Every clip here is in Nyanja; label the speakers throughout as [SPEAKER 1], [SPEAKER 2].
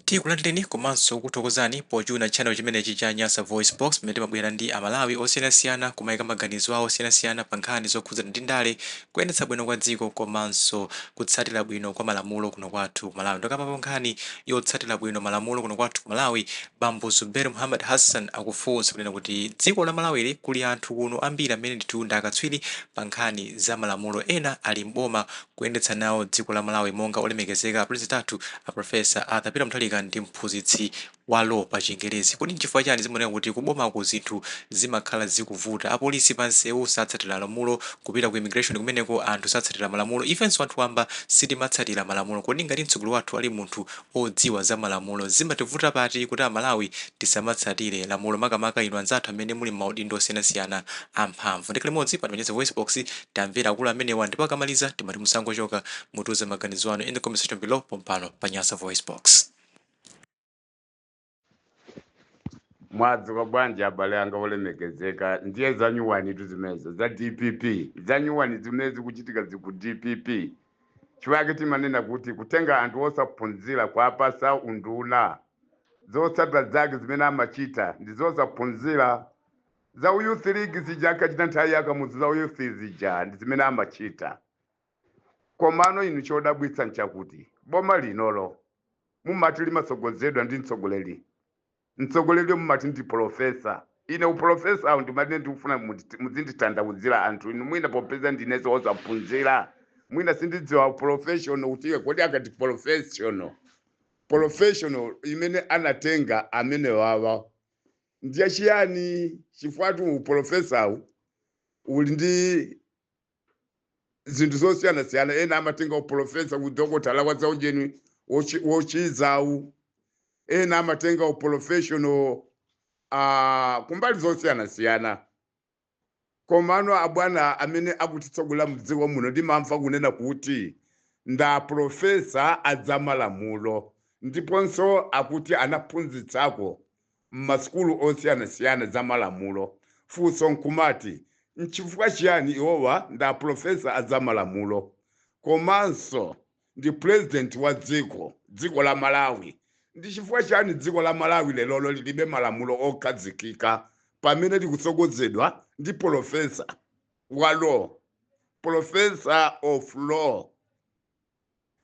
[SPEAKER 1] tikulandireni komanso kuthokozani pochuna channel chimenechi cha Nyasa Voice Box mmene timabwera ndi amalawi osiyanasiyana kumayika maganizo awo osiyanasiyana pa nkhani zokhudzana ndi ndale, kuyendetsa bwino kwa dziko komanso kutsatira bwino kwa malamulo kuno kwathu ku Malawi. Ndikamapo nkhani yotsatira bwino malamulo kuno kwathu ku Malawi, Bambo Zuberi Muhammad Hassan akufunsa kunena kuti dziko la Malawili kuli anthu kuno ambiri amene ndithu ndi akatswiri pa nkhani za malamulo, ena ali mboma kuyendetsa nawo dziko la Malawi monga olemekezeka President a Profesa Arthur Peter Mutharika ndi mphunzitsi wa law pa Chingerezi. Kodi n'chifukwa chani zimaoneka kuti kubomako zinthu zimakhala zikuvuta, apolisi pa nsewu satsatira malamulo, kupita ku immigration kumeneko anthu satsatira malamulo, ifenso anthu amba sitimatsatira malamulo? Kodi ngati mtsogolo wathu ali munthu odziwa za malamulo zimativuta pati kuti amalawi tisamatsatire lamulo, makamaka inu anzathu amene muli m'maudindo osiyanasiyana amphamvu? Ndi limodzi pa Nyasa Voice Box tamvera akulu amenewa ndipo akamaliza timati musangochoka mutuze maganizo anu in the comment section below pompano pa Nyasa Voice Box.
[SPEAKER 2] Mwadzuka bwanji abale anga olemekezeka, ndiye zanyuwani tuzimeza za DPP, zanyuwani zimezi kuchitika ziku DPP. Chivake timanena kuti kutenga anthu osaphunzira kuapasa unduna, zotsata zake zimene amachita ndi zosaphunzira. Za Youth League zija akachita nthawi yakamuzu za Youth zija ndi zimene amachita. Komano inu chodabwitsa nchakuti boma linolo mumati limatsogozedwa ndi mtsogoleri. Mtsogoleri mumati ndi profesa. Ine uprofesa awu ndimati ndikufuna muzinditandauzira anthu inu mwina popeza ndineso osaphunzira. Mwina sindidziwa professional utiye kodi akati professional imene anatenga amene wawa. Ndiye chiyani chifukwa uprofesa uli ndi zinthu zosiyana-siyana, ena amatenga uprofesa kudokotala kwa zaujeni wochizawu, ena amatenga uprofessional kumbali zosiyana-siyana. Komano abwana amene akutitsogolera mdziko muno ndimamva kunena kuti nda profesa adzamalamulo, ndiponso akuti anaphunzitsako m'masukulu osiyana-siyana za malamulo. Funso nkumati nchifukwa chiyani iwowa nda profesa adzamalamulo komanso ndi president wa dziko la Malawi? Ndi chifukwa chiyani dziko la Malawi lelolo lilibe malamulo okhazikika pamene likutsogozedwa ndi profesa wa law, professor of law?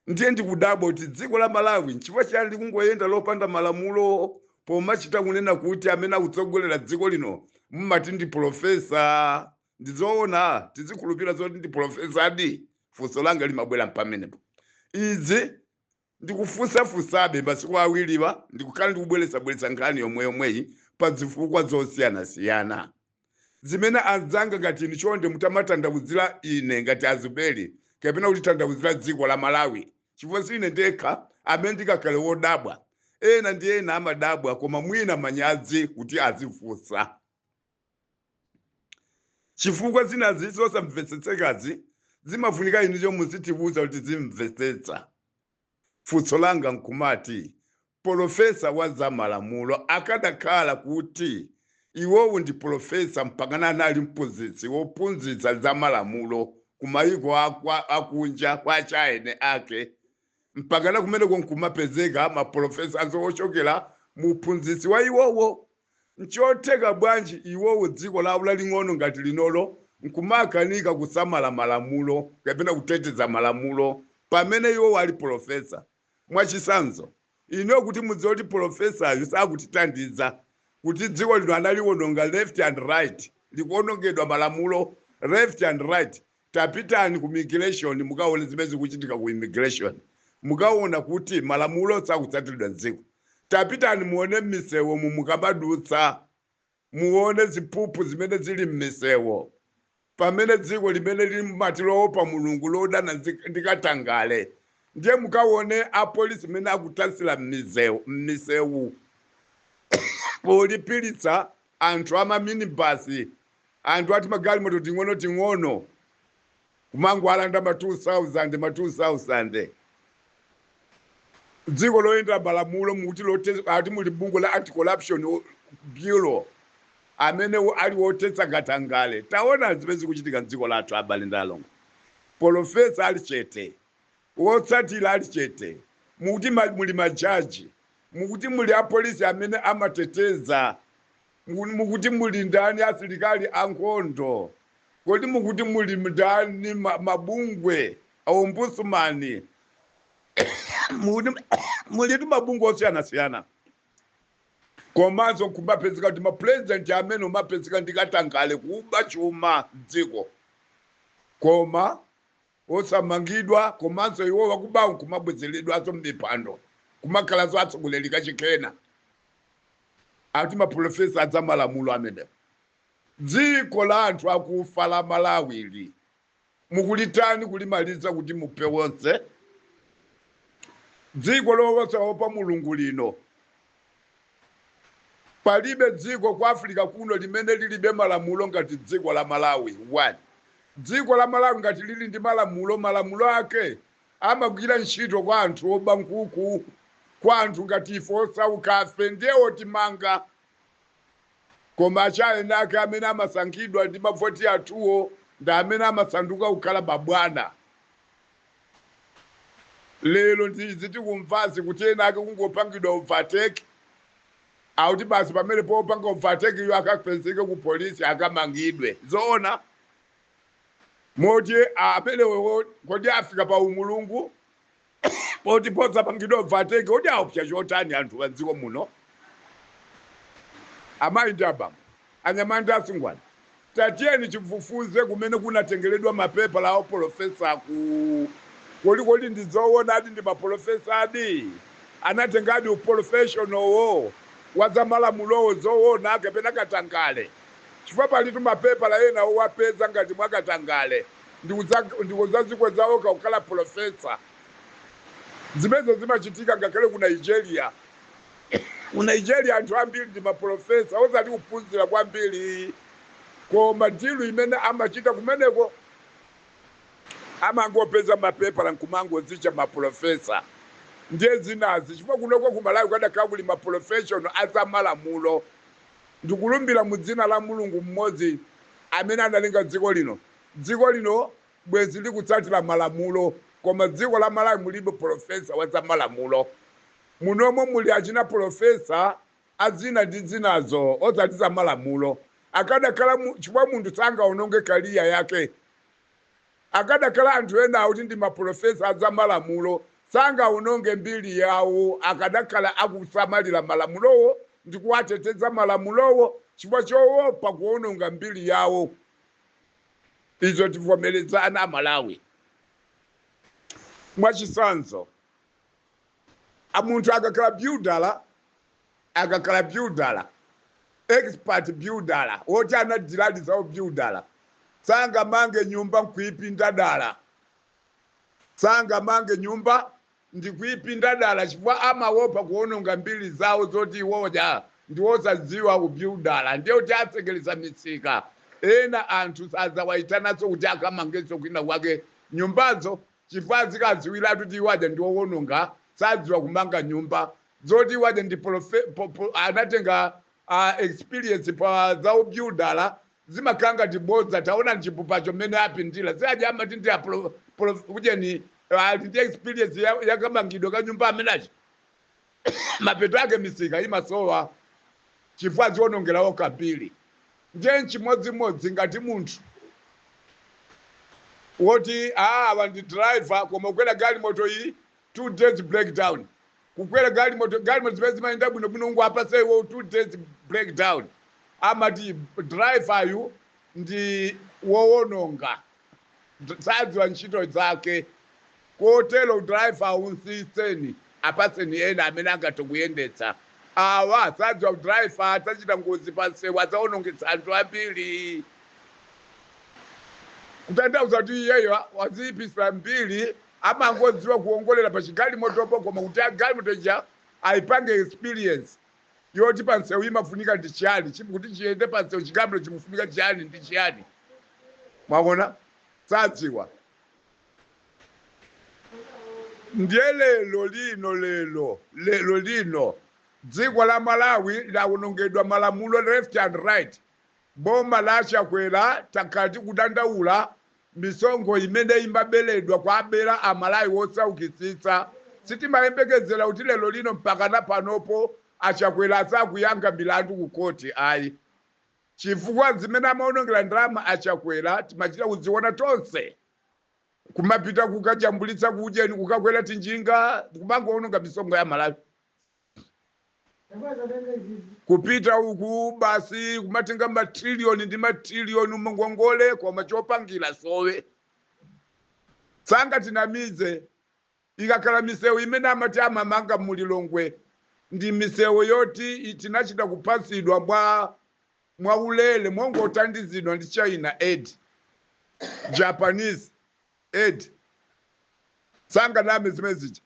[SPEAKER 2] Ndiye ndikudabwa kuti dziko la Malawi nchifukwa chiyani likungoyenda lopanda malamulo pomachita kunena kuti amene akutsogolera dziko lino mumati ndi profesa. Ndizoona tizikhulupirira zoti ndi profesa adi? Funso langa limabwera pamenepo. Izi ndikufunsafunsabe masiku awiriwa ndikukhala ndikubweretsa nkhani yomweyi pa zifukwa zosiyana-siyana zimene anzanga ngati ine chonde mutamatandauzira ine ngati Azuberi kapena kutitandauzira dziko la Malawi, chifukwa sine ndekha amene ndikakhale wodabwa. Ena ndi ena amadabwa koma mwina manyazi kuti azifunsa. Chifukwa zinazi zosamvetsetsekazi zimafunika inu muzitibuza kuti zimvetsetsa. Funso langa nkumati profesa wa zamalamulo akadakhala kuti iwowo ndi profesa mpakana anali mphunzitsi wophunzitsa zamalamulo kumayiko akunja kwa chaene ake, mpakana kumeneko nkumapezeka maprofesa azochokera muphunzitsi wa iwowo. Nchotheka bwanji iwowo dziko lawo laling'ono ngati linolo nkumakanika kusamala malamulo kapena kuteteza malamulo pamene iwowo ali profesa? Mwachisanzo ino kuti mudziwe kuti profesayo sakutitandiza kuti dziko lino analiononga left and right, likuonongedwa malamulo left and right. Tapitani ku immigration mukaone zimene zikuchitika ku immigration, mukaona kuti malamulo sakutsatiridwa dziko. Tapitani muone m'misewu mukamadutsa muone ziphuphu zimene zili m'misewu pamene dziko limene lili m'matiro pa mulungu lodana ndikatangale. Ndiye mukaone apolisi mene akutasira m'misewu polipiritsa anthu amaminibasi, anthu ati magalimoto ting'ono kumango alanda ma 2000 dziko loyenda malamulo muti ati muli bungo la anti-corruption bureau amene ali wotetsa katangale. Taona zimene zikuchitika dziko lathu abale ndalongo. Profesa ali chete, wotsatira ali chete, muti muli majaji mukuti muli apolisi amene amateteza, mukuti muli ndani asilikali ankhondo, kodi mukuti muli ndani mabungwe ombudsman, mulitu mabungwe osiyana-siyana. Komanso kumapezeka kuti mapurezidenti amene umapezeka ndikatangale kuba chuma dziko, koma osamangidwa, komanso iwo wakubawu kumabwezeredwaso m'mipando, kumakhalanso atsogoleri kachikena. Ati maprofesa adza malamulo amene. Dziko la anthu akufa la Malawi li mukulitani kulimaliza kuti mupe wonse? Dziko lowosaopa Mulungu lino, palibe dziko kwa Afrika kuno limene lilibe malamulo ngati dziko la Malawi. One, dziko la Malawi ngati lili ndi malamulo ake amagwira ntchito kwa anthu oba nkhuku, kwa anthu ngati ife osaukafe ndiye otimanga. Koma achaena ake amene amasankhidwa ndi mavoti athuwo ndi amene amasanduka kukhala babwana. Lero ndizi tikumvazi kuti ena ake kungopangidwa overtake, auti basi pamene popanga overtake iyo akapezeke ku polisi akamangidwe. Zoona moti amene kodi afika pa umulungu poti posapangidwa overtake kodi aopsa chotani anthu wa dziko muno? Amayi ndi abambo, anyamata asungwana, tatiyeni chifufuze kumene kunatengeredwa mapepa la oprofesa kodi ndizoona ati ndi maprofesa adi anatengadi uprofessional wo waza malamulo zoona kapena katangale. Chifukwa palitu mapepa la ena owapeza ngati mwakatangale ndikudzazikwe zawo kukhala profesa. Zimezo zimachitika ngakhale ku Nigeria. Ku Nigeria anthu ambiri ndi maprofesa osati kuphunzira kwambiri, koma dilu imene amachita kumeneko amangopeza mapepa la nkumangozicha maprofesa. Ndiye zinazi chifukwa kunoko ku Malawi kadakhala kuli maprofessional aza malamulo. Ndikulumbira mu dzina la Mulungu mmodzi amene analenga dziko lino. Dziko lino bwezi likutsatira malamulo, koma dziko la Malawi mulibe profesa waza malamulo. Munomo muli achina profesa azina ndi zinazo osati za malamulo. Akadakhala chifukwa munthu sangaononge kariya yake. Akadakhala anthu ena akuti ndi maprofesa aza malamulo sangaononge mbiri yawo, akadakhala akusamalira malamulowo ndi kuwateteza malamulowo chifukwa choopa kuononga mbiri yawo. Izo tivomerezana Amalawi. Mwachisanzo, munthu akakhala buildala, expert buildala, woti anadiladi zawo buildala, sanga mange nyumba nkuipinda dala. Sanga mange nyumba ndikuipinda dala chifukwa amawopa kuononga mbiri zawo zoti iwoja ndiwosadziwa kubuildala. Ndiye kuti atsekereza misika. Ena anthu sazawaitanaso kuti akamangeso kwina kwake nyumbazo chifukwa zikadziwira kuti iwaja ndiwowononga sadziwa kumanga nyumba zoti iwaja ndi anatenga experience pa zawo buildala zimakanga tibodza taona nchipupacho mmene apindira siaja amati ndi kujeni ndi experience yakamangidwa ka nyumba amenachi mapeto ake misika imasowa chifukwa zionongerawo kabiri. Ndiye chimodzimodzi ngati munthu woti wandi driver koma kwera galimoto iyi 2 days breakdown, kukwera galimoto zimene zimayenda bwinobwino ungu apasewo 2 days breakdown, amati driver yu ndi wowononga sadziwa ntchito zake, kotero driver unsiseni apaseni ena amene angatokuyendetsa. Awa sadziwa driver atachita ngozi pansewu adzaonongetsa anthu ambiri. Kutanthauza kuti iyeyo waziyipisa mbiri amangodziwa kuongolera pa chigalimotopo, koma kuti galimoto ija aipange experience yoti pansewu imafunika ndi chiyani, kuti chiyende pansewu chigalimoto chimufunika chiyani ndi chiyani. Mwaona sadziwa. Ndiye lero lino dziko la Malawi lawonongedwa malamulo left and right. Boma lachakwera takati kudandaula misongo imene imbabeledwa kwa abera Amalawi wosaukitsitsa sitimayembekezera kuti lero lino mpaka na panopo Achakwera asakuyanga milandu ku koti ayi. Chifukwa zimene amaonongera ndalama Achakwera timachita kuziona tonse. Kumapita kukajambulitsa kujeni kukakwera tinjinga kumangoononga misongo ya Malawi. Kupita uku basi kumatenga matrilioni ndi matrilioni mngongole kwa machopangira sowe. Sanga tinamize ikakhala misewu imene amati amamanga mulilongwe ndi misewu yoti itinachita kupasidwa mwa ulele mwongotandizidwa ndi China aid, Japanese aid. Sanga name zimeziji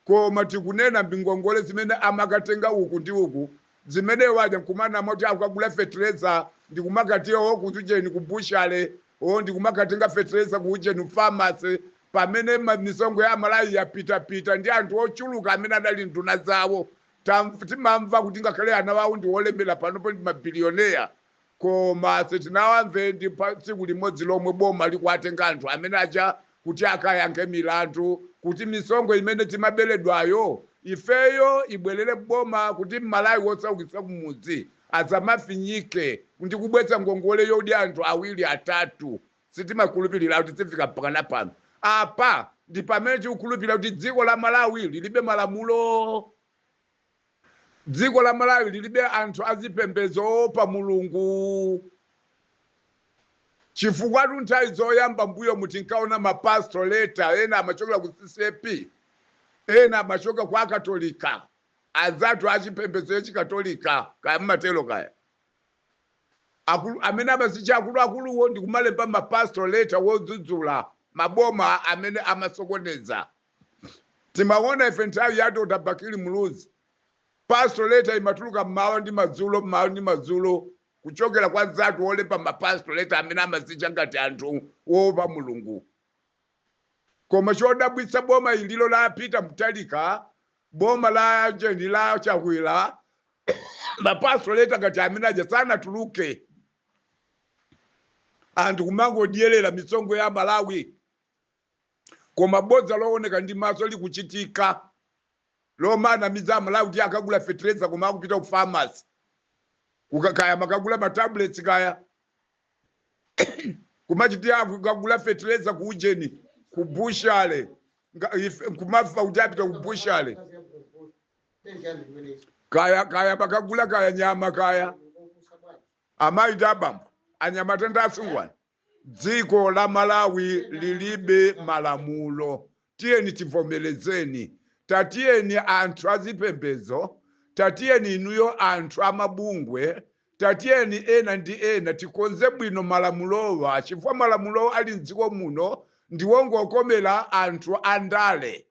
[SPEAKER 2] koma tikunena mbingongole zimene amakatenga uku ndi uku zimene waja kumana moti akagula fertilizer ndi kumakatiwa kuzujeni kubushale ndi kumakatenga fertilizer kuujeni pharmacy pamene misongo ya Malawi yapita ndi anthu ochuluka amene adali nduna zawo. Timamva kuti ngakhale ana wawo ndi olembera panopo ndi mabilioneya koma sitinawamve ndi tsiku limodzi lomwe boma likuatenga anthu amene aja kuti akayankhe milandu kuti misongo imene timaberedwayo ifeyo ibwerere boma kuti Malawi wosaukitsa kumudzi azamafinyike ndi kubwetsa ngongole yodi anthu awiri atatu. Sitimakhulupirira kuti tifika mpaka pano. Apa ndi pamene tikukhulupirira kuti dziko la Malawi lilibe malamulo. Dziko la Malawi lilibe anthu azipembedzo pa Mulungu. Chifukwa nthawi zoyamba mbuyo mutinkaona mapastor later ena amachokera ku CCP, ena amachoka kwa Katolika, azatu achipembedzo yechikatolika kaya mmatelo kaya. Amene amasicha akuluakuluwo ndi kumalemba mapastor later wodzudzula maboma amene amasokoneza. Timaona ife nthawi ya Dr. Bakili Muluzi pastor later imatuluka mmawa ndi madzulo kuchokera kwa zatu olemba mapastor later amene amasicha ngati anthu wopa Mulungu. Koma chodabwitsa boma ililo la Peter Mutharika, boma la jeni la Chakwera, mapastor later ngati amene aja sanatuluke anthu kumangodyerera misongo ya Malawi. Koma bodza looneka ndi maso likuchitika lomana miza Malawi kuti akagula fertilizer koma akupita ku pharmacy ukakaya makagula ma tablets kaya kumachitia akagula fertilizer ku ujeni ku bushale kumafa kuti apita ku bushale kaya makagula kaya nyama kaya amayi abambo anyama tenda asungwana. Dziko la Malawi lilibe malamulo. Tiyeni tivomerezeni. Tatiyeni anthu azipembedzo, tatiyeni inuyo anthu amabungwe, tatiyeni ena ndi ena tikonze bwino malamulowa chifukwa malamulo ali m'dziko muno ndiwongokomera anthu andale.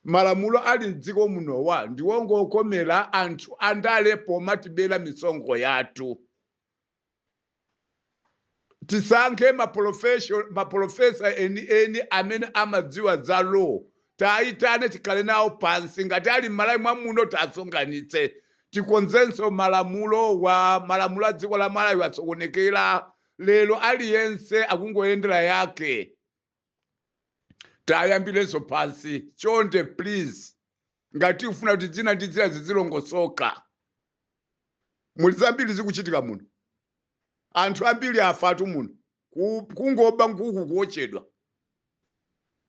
[SPEAKER 2] Malamulo ali m'dziko munowa ndiwongokomera anthu andale pomatibera misongo yathu. Tisankhe maprofesa eni amene amadziwa za law. Taitane tikale nawo pansi ngati ali Malawi mwa muno tasonganitse tikonzenso malamulo a dziko la Malawi atsokonekera lero aliyense akungoyendera yake. Tayambirenso pansi chonde please ngati ufuna kuti dzina ndi dzina zizilongosoka. Muli zambiri zikuchitika muno. Anthu ambiri afatu muno kungoba nkuku kuochedwa.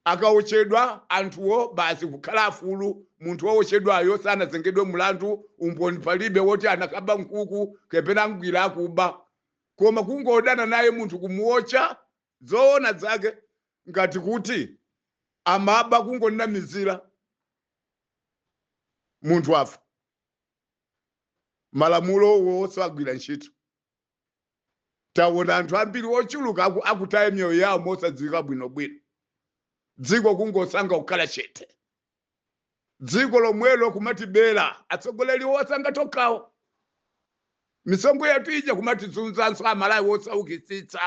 [SPEAKER 2] Akaochedwa anthuwo basi kukhala afulu munthu wochedwayo sanazengedwe mulandu umboni palibe woti anakaba nkuku kapena ngwira akuba. Koma kungodana naye munthu kumuocha zoona zake ngati kuti amaba kungonena mizira munthu afa. Malamulo wosagwira ntchito. Taona anthu ambiri ochuluka akutaye mioyo yawo mosadziwika bwinobwino. Dziko kungosanga kukhala chete. Dziko lomwelo kumatibera atsogoleri wosanga tokawo. Misongo yathu ija kumatizunzanso Amalawi wosaukitsitsa.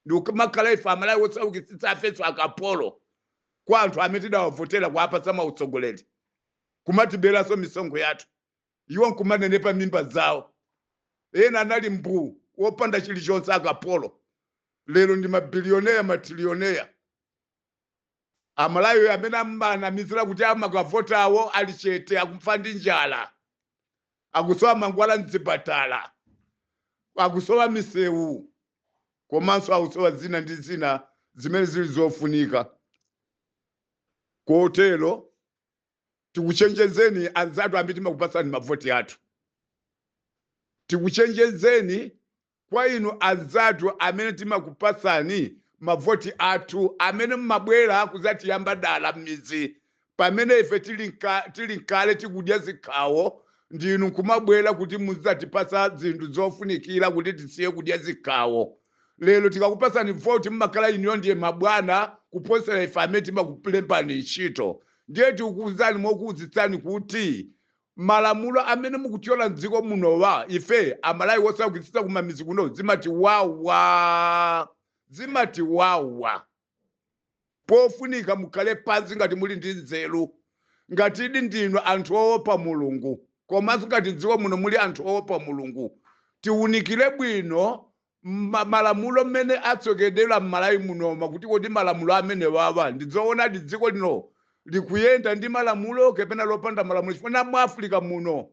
[SPEAKER 2] Ndi kumakhala ife Amalawi wosaukitsitsa afeso akapolo kwa anthu amene tidawavotera kuapatsa mautsogoleri. Kumatiberanso misongo yathu. Iwo nkumanenepa mimba zawo. Ena anali mbu wopanda chilichonse akapolo. Lero ndi mabilioneya matriliyoneya. Amalawi amene amanamizira kuti amakavotawo ali chete akufa ndi njala, akusowa mankhwala mzipatala, akusowa misewu, komanso akusowa zina ndi zina zimene zili zofunika. Kotero tikuchenjezeni anzathu amene timakupasani mavoti athu, tikuchenjezeni kwa inu anzathu amene timakupasani mavoti athu, amene mmabwera kuzatiyamba dala m'mizi pamene ife tili nkale tikudya zikhawo, ndinu nkumabwera kuti muzatipasa zinthu zofunikira kuti tisiye kudya zikhawo. Lero tikakupasani voti mmakhala iniyo ndiye mabwana kuposera ife amene timakupulempani ntchito. Ndiye tikukuwuzani mokuwuzitsani kuti malamulo amene mukutiola mdziko munowa ife Amalawi osakukitsitsa kumamizi kuno zimati wawa. Pofunika mukhale pansi ngati muli ndi nzeru, ngati ndinu anthu oopa Mulungu, komanso ngati dziko muno muli anthu oopa Mulungu. Tiunikire bwino malamulo mmene atsokedera m'Malawi munoma, kuti kodi malamulo amene wawa ndizoona ndi dziko lino likuyenda ndi malamulo kapena lopanda malamulo. Chifukwa mu Africa muno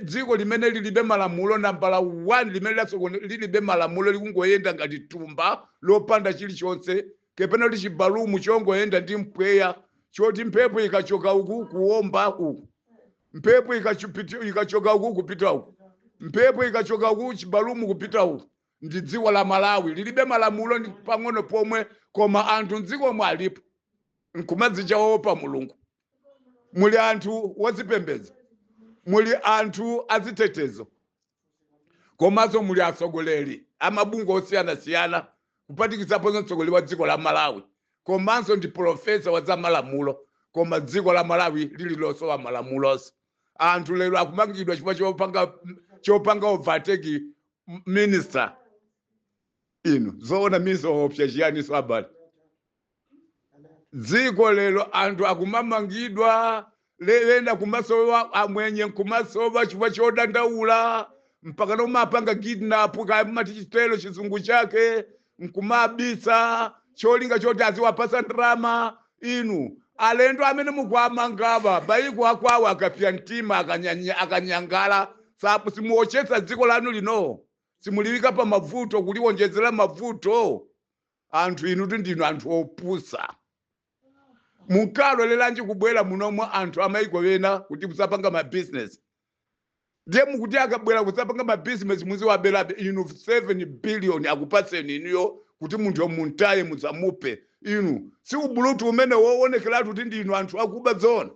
[SPEAKER 2] dziko limene lilibe malamulo nambala 1 limene lilibe malamulo likungoyenda ngati tumba lopanda chilichonse, kapena li chibalumu chongoyenda ndi mpweya choti mphepo ikachoka uku kuomba uku, mphepo ikachoka uku kupita uku, mphepo ikachoka uku chibalumu kupita uku. Ndi dziko la Malawi lilibe malamulo ndi pang'ono pomwe, koma anthu mdziko mwalipo nkumadzicha oopa Mulungu. Muli anthu wazipembedzo, muli anthu azitetezo, komanso muli atsogoleri amabungwe osiyanasiyana kupatikizapo mtsogoleri wa dziko la Malawi, komanso ndi profesa wa za malamulo, koma dziko la Malawi lili losowa malamuloso. Anthu lero akumangidwa chifukwa chopanga overtake minister. Inu zoona miso opsha chiyani so abali. Dziko lero anthu akumamangidwa lenda kumasowa amwenye kumasowa chifukwa chodandaula, mpaka nomapanga kidnap kamati chitelo chizungu chake nkumabisa cholinga choti aziwapasa ndrama. Inu alendo amene mukwamangaba baiko akwawo akapya mtima akanyangala sapo simuochetsa dziko lanu lino, simuliwika pa mavuto kuliwonjezera mavuto. Anthu inu ndinu anthu opusa. Mukalo lelanji kubwera munomwe anthu amaiko wena kuti musapanga ma business. Ndiye mukuti akabwera kusapanga ma business muzi wabera inu 7 billion akupatseni inuyo kuti munthu omuntaye muzamupe. Inu si ubulutu umene woonekera kuti ndinu anthu akuba zona.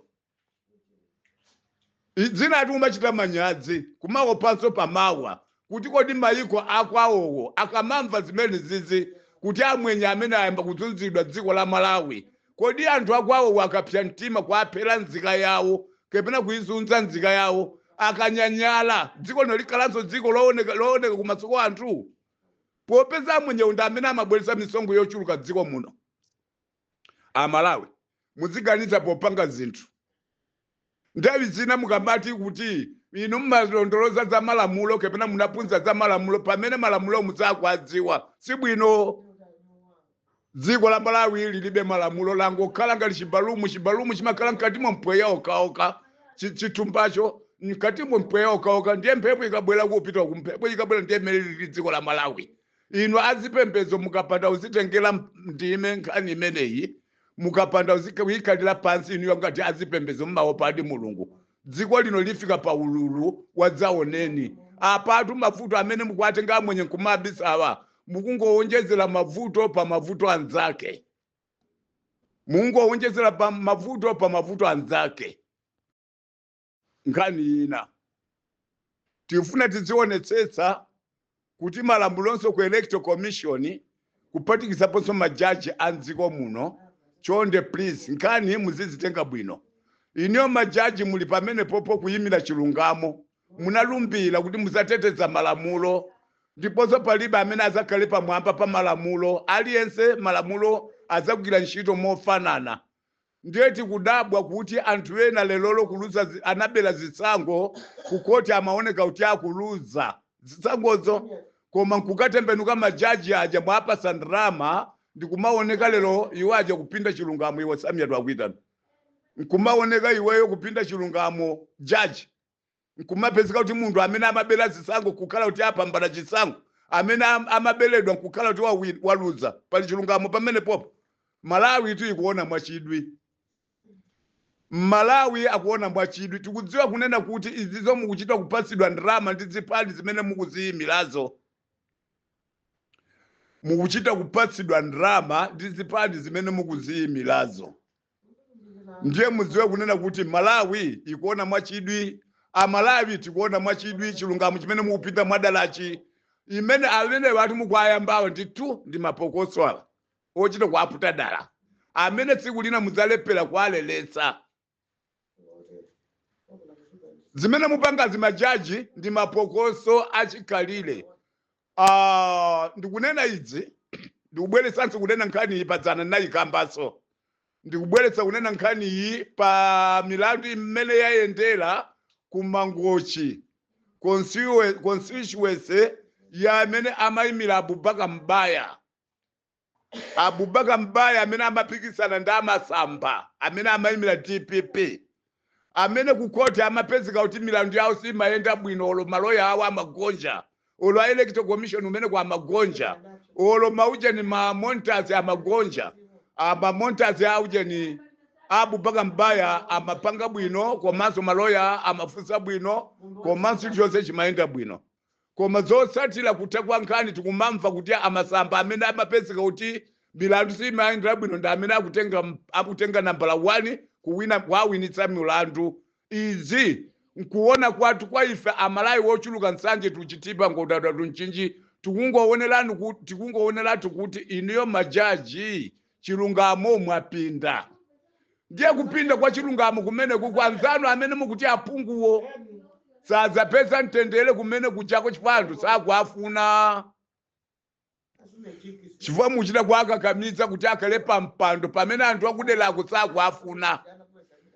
[SPEAKER 2] Zina ati umachita manyazi kumawo panso pamawa kuti kodi maiko akwawowo akamamva zimene zizi kuti amwenye amene ayamba kuzunzidwa dziko la Malawi, kodi anthu akwawowo akapya mtima kuaphera nzika yawo kapena kuizunza nzika yawo akanyanyala dziko lino likalanso dziko looneka kumatsiko anthu. Popeza amwenye unda amene amabweretsa misongo yochuluka dziko muno. Amalawi muziganiza popanga zinthu. Ndawi zina mukamati kuti inu mmalondoloza za malamulo kapena munapunza za malamulo pamene malamulo muzakwadziwa si bwino. Dziko la Malawi lilibe malamulo langokhala ngati chibalumu chimakhala mkati mwa mpweya okaoka chitumbacho mkati mwa mpweya okaoka. Ndiye mphepo ikabwera kupita ku mphepo ikabwera ndiye mmene lili dziko la Malawi. Inu azipembedzo mukapanda uzitengera ndime nkhani imeneyi, mukapanda uzikhalira pansi inu ngati azipembedzo mmaopa adi Mulungu, dziko lino lifika pa ululu wadzaoneni. Apatu mavuto amene mukwatenga amwenye nkumabisawa mukungowonjezera mavuto pa mavuto anzake, mukungowonjezera pa mavuto anzake. Nkhani ina tifuna tizionetsetsa kuti malamulonso ku electoral commission kupatikizaponso majaji a dziko muno. Chonde please nkhani muzizitenga bwino. Iniyo majaji muli pamene popo kuyimira chilungamo, munalumbira kuti muzateteza malamulo, ndiponso palibe amene azakhale pamwamba pa malamulo. Aliyense malamulo azagwira ntchito mofanana. Ndiye tikudabwa kuti anthu ena lelolo kuluza anabera zitsango kukoti amaoneka kuti akuluza zitsangozo, koma nkukatembenuka majaji aja mwapasa ndrama ndikumaoneka lero iwaje kupinda chilungamo iwe Samia twakuitana nkumaoneka iweyo kupinda chilungamo jaji nkumapezeka kuti munthu amene amabela zisango kukhala kuti apambana chisango amene amabeledwa kukhala kuti waluza pali chilungamo pamene popo. Malawi tu ikuona mwachidwi, Malawi akuona mwachidwi. Tikudziwa kunena kuti izizo mukuchita kupatsidwa ndalama ndi zipani zimene mukuziyimilazo, mukuchita kupatsidwa ndalama ndi zipani zimene mukuziyimilazo. Ndiye mudziwe kunena kuti Malawi ikuona mwachidwi, Amalawi tikuona mwachidwi chilungamo chimene mukupita mwadalachi imene amene watu mukwayambawa ndithu ndi mapokoswala ochita kuaputa dala amene tsiku lina mudzalepera kualeletsa. Zimene mupanga zimajaji ndi mapokoso achikalire. Ndikunena idzi ndikubweretsanso kunena nkhani iyi padzana nayi kambaso, ndikubweretsa kunena nkhani iyi pa milandu imene yayendera kumangochi constituency ya amene amayimira Abubakar Mbaya. Abubakar Mbaya amene amapikisana ndi Amasamba amene amayimira DPP, amene kukoti amapezeka kuti milandu yawo simayenda bwino, olo maloya awo amagonja, olo a electoral commission umene kwa amagonja, olo maujeni ma monitors amagonja, ama monitors aujeni Abubakar Mbaya amapanga bwino, komanso maloya amafunsa bwino, komanso chonse chimayenda bwino. Koma zotsatira kutekwa nkhani tikumamva kuti Amasamba amene amapezeka kuti milandu simayenda bwino ndi amene akutenga nambala 1 kuwina kwawinitsa milandu. Izi nkuona kwatu kwa ife Amalawi wochuluka nsanje tuchitipa ngodada tunchinji tikungoonelatu kuti iniyo majaji chilungamo mwapinda. Ndiye kupinda kwa chilungamo kumene kukwanzano amene mukuti apunguwo sadzapeza mtendere kumene kuchako chipandu sakuafuna. Chifukwa muchita kuakakamiza kuti akalepa mpando pamene anthu akudelako sakuafuna.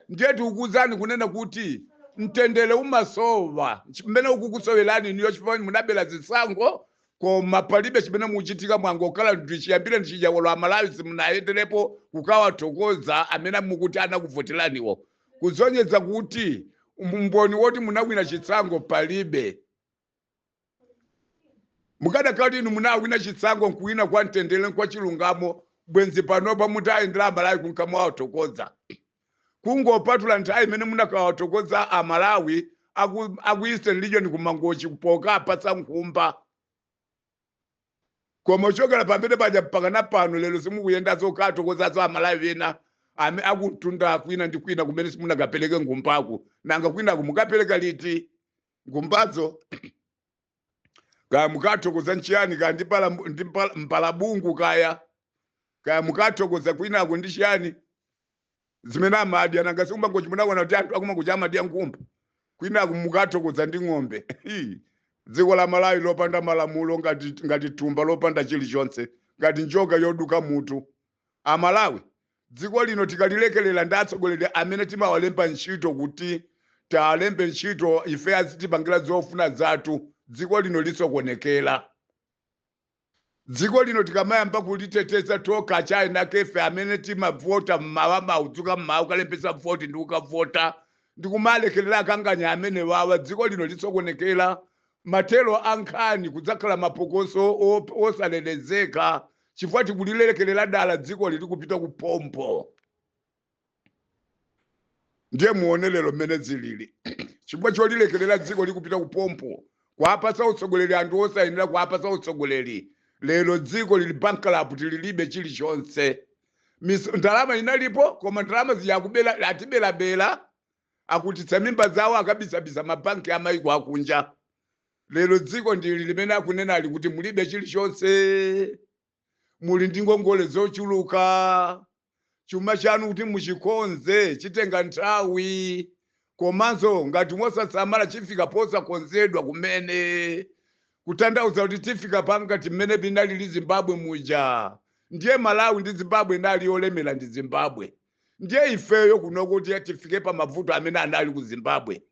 [SPEAKER 2] Ndiye tikukuzani kunena kuti mtendere umasowa chimene ukukusowelani niyo chifukwa munabela zisango koma palibe chimene muchitika mwangokhala ndichiyambire ndichijawolo Amalawi simunayenderepo kukawathokoza amene mukuti anakuvoteraniwo kuzonyeza kuti mboni woti munawina chitsango palibe. Mukadakhala inu munawina chitsango nkuwina kwa mtendere kwa chilungamo bwenzi panopa mutayendera Amalawi kunkamawathokoza. Kungopatula nthawi imene munakawathokoza Amalawi aku Eastern Region kumangochi kupoka apatsa nkhumba. Koma uchokera pamene paja mpakana pano lero simukuyenda zokathokozazo Amalawi ena ame akutunda kwina ndi kwina kumene simunakapereke nkhumbaku. Nanga kwinaku mukapereka liti nkhumbazo? Kaya mukathokoza nchiyani kaya ndi mpalabungu kaya mukathokoza kwinaku ndi chiyani zimene amadya. Nanga sikumbangochi munaona kuti anthu akumangochi amadya nkhumba kwinaku mukathokoza ndi ng'ombe. Dziko la Malawi lopanda malamulo ngati thumba lopanda chilichonse, ngati njoka yoduka mutu. Amalawi dziko lino tikalilekelela ndi atsogoleri amene timawalemba ntchito kuti talembe ntchito ife azitipangira zofuna zathu, dziko lino lisokonekera. Dziko lino tikamayamba kuliteteza toka chaina kefe amene timavota mmawa maudzuka mmawa ukalembesa voti ndi ukavota ndikumalekelela akanganya amene wawa, dziko lino lisokonekera. Matelo ankhani kudzakhala mapokoso osalelezeka chifukwa tikulilekelela dala dziko lili kupita kupompo. Ndiye muonelero mmene zilili chifukwa cholilekelela dziko likupita kupompo kuapasa utsogoleri anthu osayenera kuapasa utsogoleri. Lero dziko lili bankrupt lilibe chilichonse. Ndalama inalipo koma ndalama ziyakubela atibelabela akutitsa mimba zawo akabisabisa mabanki amaiko akunja. Lero dziko ndili limene akunena ali kuti mulibe chilichonse, muli ndi ngongole zochuluka, chuma chanu kuti muchikonze chitenga nthawi, komanso ngati mosasamala chifika posakonzedwa kumene kutanthauza kuti tifika pangati mmene binali Zimbabwe muja. Ndiye Malawi ndi Zimbabwe nali yolemera ndi Zimbabwe. Ndiye ifeyo kuno kuti tifike pa mavuto amene anali ku Zimbabwe.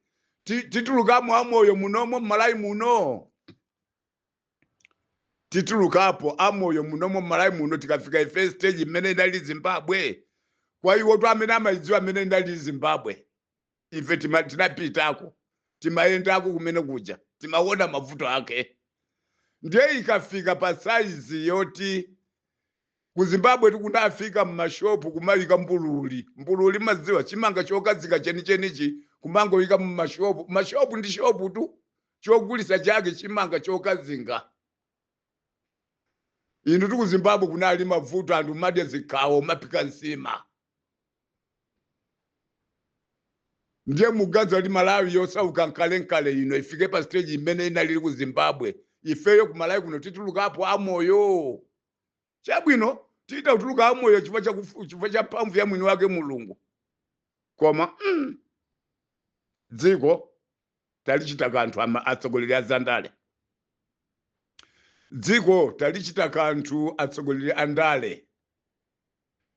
[SPEAKER 2] Titulukamo amoyo munomo Malawi muno. titulukapo amoyo munomo Malawi muno tikafika ife stage imene inali Zimbabwe. Kwa iwo tu amene amayidziwa amene inali Zimbabwe, ife tinapitako, timayendako kumene kuja, timaona mavuto ake. Ndiye ikafika pa saizi yoti ku Zimbabwe tikunafika mmashopu kumayika mbululi maziwa chimanga chokazika chenichenichi kumangoyika mmashopu. Mashopu ndi shopu tu chogulisa chake chimanga chokazinga. Inu tu ku Zimbabwe kunali mavuto anthu madya zikhawo mapika nsima. Ndiye mugaza li Malawi yosauka nkale ino ifike pa stage imene inali ku Zimbabwe. Ifeyo ku Malawi kuno titulukapo amoyo. Chabwino tita utuluka amoyo chifukwa cha mphamvu ya mwini wake Mulungu. Koma dziko talichita kanthu atsogoleri a Zandale. Dziko talichita kanthu atsogoleri a ndale.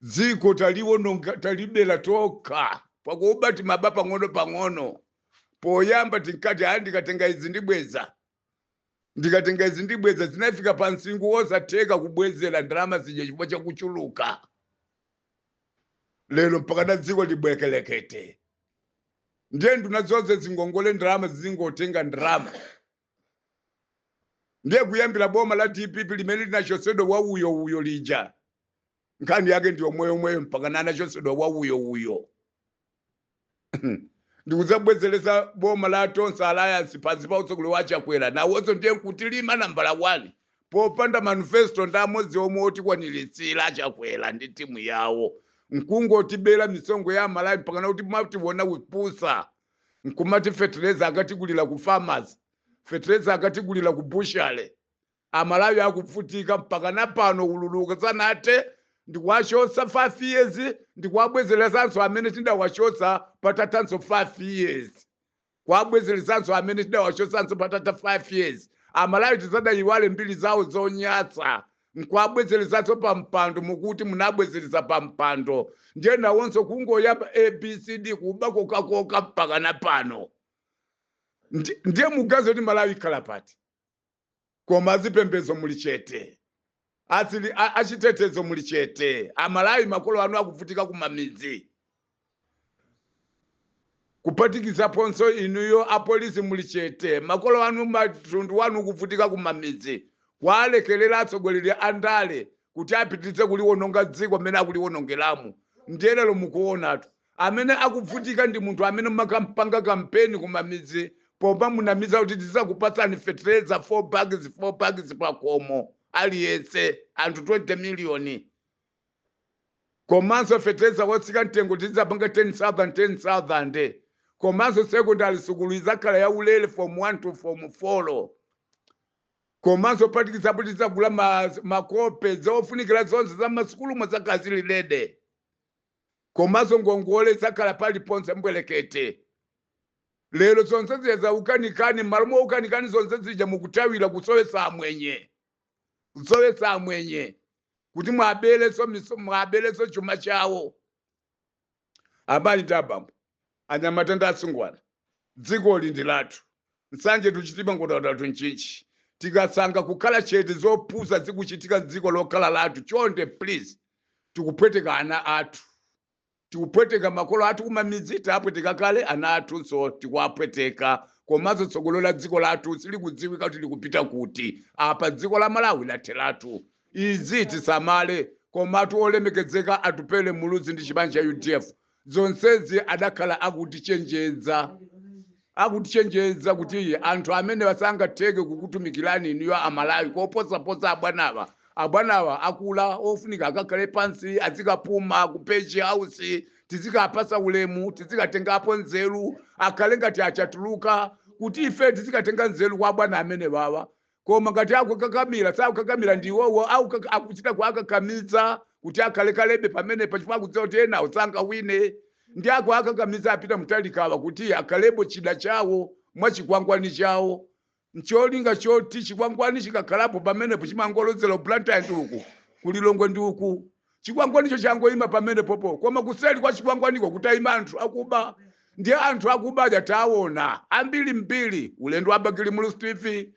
[SPEAKER 2] Dziko taliwononga talibela toka pakuba timaba pang'ono. Poyamba tinkati ndikatenga izi ndibweza zinafika pa msingu wosatheka kubwezera ndalama zija chifukwa chakuchuluka. Lero mpaka na dziko libwekelekete. Ndiye nduna zonse zingongole ndalama zizingotenga ndalama. Ndiye kuyambira boma la DPP limene linachosedwa wa uyo lija. Nkhani yake ndiyo moyo mpaka nachosedwa wa uyo. Ndikuzabwezereza boma la Tonse Alliance pazipa utsogoleri wa Chakwera nawonso ndiye nkutilima nambala 1 popanda manifesto ndamodzi omwe otikwaniritsira Chakwera ndi timu yawo. Nkungotibera misongo ya Malawi mpaka kuti matiwona wipusa. Nkumati fertilizer akatigulira ku farmers, fertilizer akatigulira ku bushale. Amalawi akufutika mpaka napano ululuka sanate ndikuwachotsa 5 years ndikuwabwezerezanso amene tidawachotsa patatanso 5 years. Kuwabwezerezanso amene tidawachotsanso patata 5 years. Amalawi tizadayiwale mbiri zawo zonyatsa. Nkuwabwezerezanso pa mpando mukuti munabwezereza pa mpando. Ndiye nawonso kungoyamba ABCD kuba kokakoka mpaka napano. Ndiye mugazo kuti Malawi ikhala pati. Koma zipembedzo muli chete. Achitetezo muli chete. Amalawi makolo anu akuvutika kumamidzi. Kupatikiza ponso inuyo apolisi muli chete. Makolo anu matundu wanu kuvutika kumamidzi. Kwalekelela atsogoleri a ndale kuti apititse kuliwononga dziko amene akuliwonongeramu. Ndiye lero mukuonatu amene akuvutika ndi munthu amene makampanga kampeni kumamidzi pomba munamiza kuti tizakupatsani fertilizer 4 bags pakomo aliyense anthu 20 million. Komanso fertilizer wotsika mtengo tizapanga 10,000. Komanso secondary school izakhala ya ulele form 1 to form 4. Komanso patikizapo tizagula makope zofunikira zonse za masukulu mwazakazililede. Komanso ngongole zakhala pali ponse mbwelekete. Lero zonse ziyeza ukanikani malumo ukanikani zonse zija mukutawira kusowesa amwenye. Kuti mwabeleso chuma chawo. Abali tabambo. Anyamatanda asungwana. Dziko lindi latu. Nsanje tuchitipa ngodadatu nchinchi. Tikasanga kukhala chete zopusa zikuchitika dziko lokhala latu. Chonde please. Tikupweteka ana atu. Tikupweteka makolo atu kumamidzi tapweteka kale ana atu so tikuapweteka. Komanso tsogolola dziko latu sili kudziwika kuti likupita kuti. Apa dziko la Malawi lathelatu. Izi tisamale komatu olemekezeka atupele muluzi ndi chibanja UDF. Zonsezi adakhala akutichenjeza kuti anthu amene wasangatheke kukutumikirani inuyo Amalawi koposa abwanawa akula ofunika akakhale pansi azikapuma ku page house tizikapasa ulemu tizikatengapo nzeru akhale ngati achatuluka kuti ife tizikatenga nzeru kwa bwana amene wawa. Koma ngati akukakamira sakukakamira ndiwowo au akuchita kuakakamiza kuti akhalekalebe pamene pachifukwa kudziwa kuti ena usanga wine ndi akakamiza apita mtalikawa kuti akhalebo chida chawo mwachikwangwani chawo. Ncholinga choti chikwangwani chikakhalapo pamene pochimangolozera Blantyre nduku kulilongwe nduku chikwangwanicho changoyima pamene popo. Koma kuseli kwa chikwangwaniko kutayima anthu akuba. Ndiye anthu akuba taona ambiri mbiri ulendo wabagili mulu Steve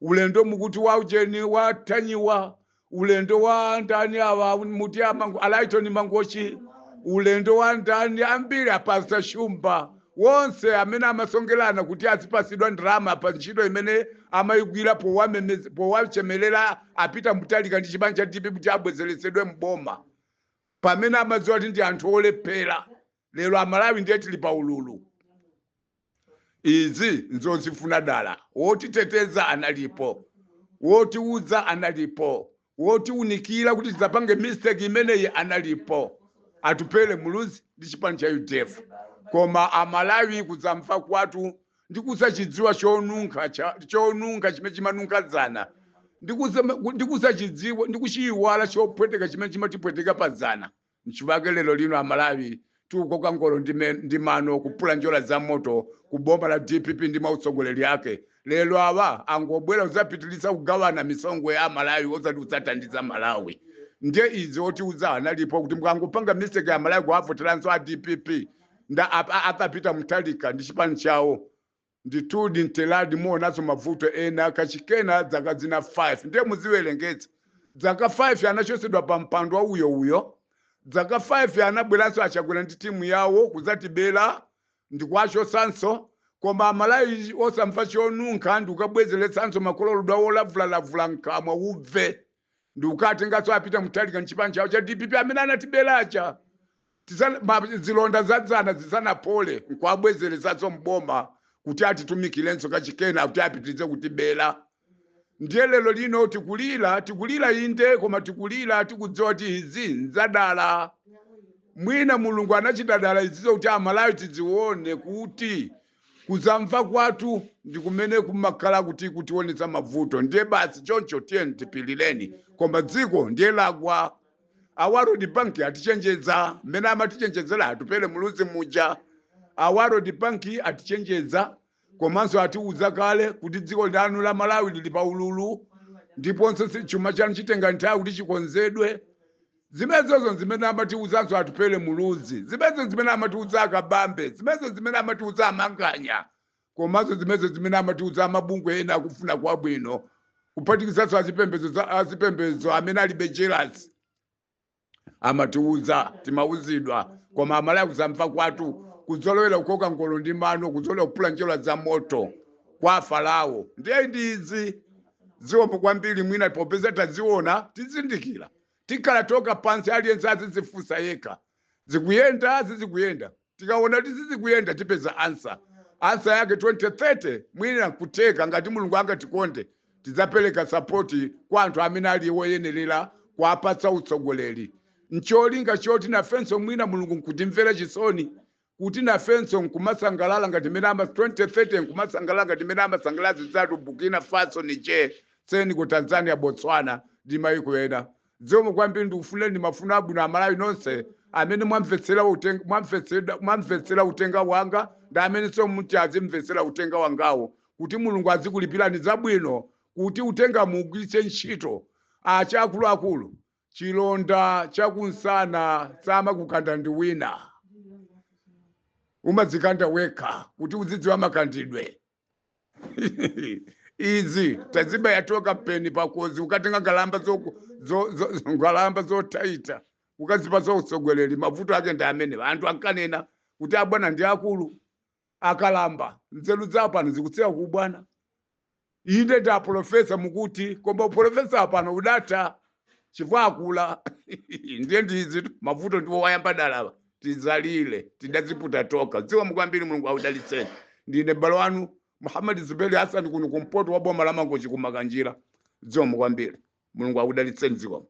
[SPEAKER 2] ulendo mukuti wa ujeni wa tanyiwa, ulendo wa ndani awa muti Alaitoni Mangochi, ulendo wa ndani ambiri apasta Shumba, wonse amene amasongelana kuti azipasidwa ndrama pa ntchito imene amayigwira powachemelera apita mutalika ndi chibanja DPP kuti abwezeresedwe mboma, pamene amadziwa kuti ndi anthu olephera. Lero Amalawi ndiye tili pa ululu. Izi nzozifuna dala. Wotiteteza analipo, wotiudza analipo, wotiunikira kuti tizapange mistake imeneyi analipo. Atupele muluzi ndi chipani cha UDF. Koma Amalawi kuzamva kwatu ndikusachidziwa chonunka chimene chimanunkazana, ndikusachidziwa ndikuchiyiwala chopweteka chimene chimatipweteka pazana. Nchibake lero lino Amalawi tuko ngolo ndi mano kupula njola za moto kubomba la DPP ndi mautsogoleri yake. Lelo awa angobwera uzapitilisa kugawana misongo ya Malawi ozati uzatandiza Malawi. Ndiye izi oti uza analipo kuti mukangopanga mistake ya Malawi kuavoteranso a DPP nda apapita mutalika ndi chipani chawo. Nditudi nteladi muonaso mavuto ena kachikena dzaka zina 5 ndiye muziwerengetsa. Dzaka 5 anachosedwa pa mpando wa uyo. Dzaka 5 anabweranso achagwera ndi timu yawo kuzatibela ndikwacho sanso. Koma Amalawi osamva chonunka ndi ukabwezeretsanso makololudwa olavula nkamwa ubve. Ndi ukatenganso apita mutalika nchipani chawo cha DPP amene anatibelacha. Zilonda zadzana zisanapole nkwabwezeretsanso mboma kuti atitumikilenso kachikena kuti apitirize kutibela. Ndiye lero lino tikulira inde, koma tikulira tikudziwa kuti izi nzadala. Mwina Mulungu anachita dala izizo kuti Amalawi tidzione kuti kuzamva kwatu ndi kumene kumakhala kuti kutionetsa mavuto. Ndiye basi choncho tiyeni tipilireni, koma dziko ndiye lagwa. Awaro Bank atichenjeza, mmene amatichenjezera atupele muluzi muja. Awaro Bank atichenjeza, komanso atiuza kale kuti dziko lanu la Malawi lili pa ululu, ndiponso chuma chanu chitenga nthawi kuti chikonzedwe. Zimenezo zimene amatiuzanso atupele muluzi, zimenezo zimene amatiuza akabambe, zimenezo zimene amatiuza amanganya, komanso zimenezo zimene amatiuza amabungwe ena akufuna kwabwino, kuphatikizaso azipembedzo amene alibe jealous. Amatiuza timauzidwa, koma Amalawi kuzamva kwatu kuzolowera kukoka ngolo ndi mano, kuzolowera kupula njola za moto kwa Farao. Ndiye ndizi ziwombo kwambiri mwina popeza taziona tizindikira. Tikala toka pansi aliyense azizifusa yeka. Zikuyenda zizikuyenda. Tikaona tizikuyenda tipeza answer. Answer yake 2030 mwina kuteka ngati Mulungu angatikonde. Tizapeleka support kwa anthu amene aliwo yenerera kwa apatsa utsogoleri. Ncholinga choti nafenso mwina Mulungu nkutimvera chisoni. Kuti nafenso nkumasangalala ngati mene 2030 nkumasangalala ngati mene amasangalala zizatu Burkina Faso, Niger, Senegal, Tanzania, Botswana ndi mayiko ena. Zomwe kwambiri ndikufuneni mafuno abwino Amalawi nonse amene mwamvetsera utenga wanga ndi amene so muti azimvetsera utenga wangawo kuti Mulungu azikulipirani zabwino kuti utenga mugwiritse ntchito. Achakuluakulu chilonda chakunsana sama kukanda ndi wina. Umadzikanda wekha kuti udzidziwa makandidwe. Izi taziba yatoka peni pakozi ukatenga ngalamba zotaita ukazipa utsogoleri mavuto ake ndi amene anthu ankanena kuti abwana ndi akulu akalamba nzeru zawo pano zikutseka kubwana. Inde ndi aprofesa mukuti koma profesa apano udata chifukwa akula. Ndiye ndizi mavuto ndiwo wayamba dalala. Tizalile tidaziputa toka ziwa mkwambiri Mulungu audalitseni. Ndine balo wanu Muhammad Zuberi Hassan kuno kumpoto wa boma la Mangochi kumakanjira. Ziwa mkwambiri Mulungu audalitseni ziwa.